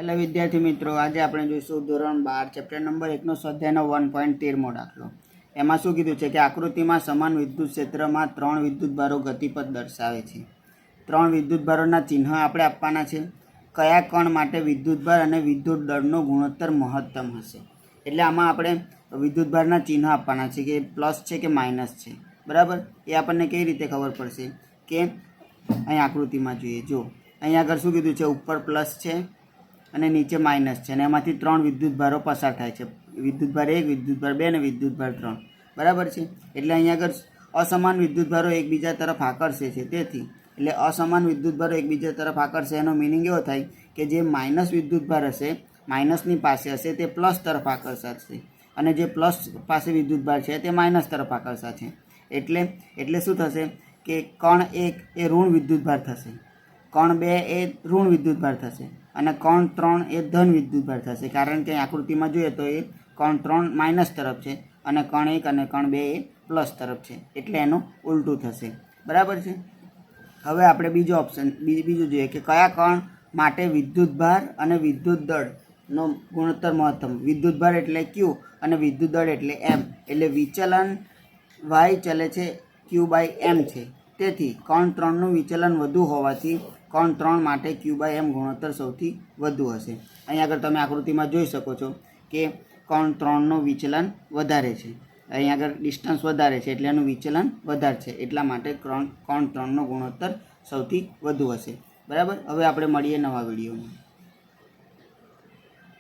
Hello વિદ્યાર્થી મિત્રો, આજે આપણે જોઈશું ધોરણ 12 ચેપ્ટર નંબર 1નો સ્વાધ્યાયનો 1.13 દાખલો. એમાં શું કીધું છે કે આકૃતિમાં સમાન વિદ્યુત ક્ષેત્રમાં 3 વિદ્યુતભારો ગતિપથ દર્શાવે છે. 3 વિદ્યુતભારોના ચિહ્ન આપણે આપવાના છે. કયા કણ માટે વિદ્યુતભાર અને વિદ્યુત દળનો ગુણોત્તર મહત્તમ હશે. એટલે આમાં આપણે વિદ્યુતભારના ચિહ્ન આપવાના છે કે પ્લસ છે કે માઇનસ છે. બરાબર, એ આપણને કઈ રીતે ખબર પડશે કે અહીં આકૃતિમાં જોઈએ. જો અહીંયા આગળ શું કીધું છે, ઉપર પ્લસ છે અને નીચે માઇનસ છે, અને એમાંથી 3 વિદ્યુતભારો પસાર થાય છે. વિદ્યુતભાર 1, વિદ્યુતભાર 2 અને વિદ્યુતભાર 3. બરાબર છે. એટલે અહીંયા આગળ અસમાન વિદ્યુતભારો એકબીજા તરફ આકર્ષે છે. તેથી એટલે અસમાન વિદ્યુતભારો એકબીજા તરફ આકર્ષે એનો મિનિંગ એવો થાય કે જે માઇનસ વિદ્યુતભાર હશે, માઇનસની પાસે હશે, તે પ્લસ તરફ આકર્ષાશે, અને જે પ્લસ પાસે વિદ્યુતભાર છે તે માઇનસ તરફ આકર્ષાશે. એટલે શું થશે કે કણ 1 એ ઋણ વિદ્યુતભાર થશે, કણ 2 એ ઋણ વિદ્યુતભાર થશે, અને કણ 3 એ ધન વિદ્યુતભાર થશે. કારણ કે આકૃતિમાં જોઈએ તો એ કણ 3 માઇનસ તરફ છે અને કણ 1 અને કણ 2 એ પ્લસ તરફ છે. એટલે એનું ઉલટું થશે. બરાબર છે. હવે આપણે બીજું જોઈએ કે કયા કણ માટે વિદ્યુતભાર અને વિદ્યુત દળનો ગુણોત્તર મહત્તમ. વિદ્યુતભાર એટલે Q અને વિદ્યુત દળ એટલે M. એટલે વિચલન y ચલે છે Q/M છે. તેથી કણ 3નું વિચલન વધુ હોવાથી કણ 3 માટે Q/M ગુણોત્તર સૌથી વધુ હશે. અહીં આગળ તમે આકૃતિમાં જોઈ શકો છો કે કણ 3નું વિચલન વધારે છે. અહીં આગળ ડિસ્ટન્સ વધારે છે એટલે એનું વિચલન વધારે છે. એટલા માટે કણ 3નો ગુણોત્તર સૌથી વધુ હશે. બરાબર. હવે આપણે મળીએ નવા વિડીયોમાં.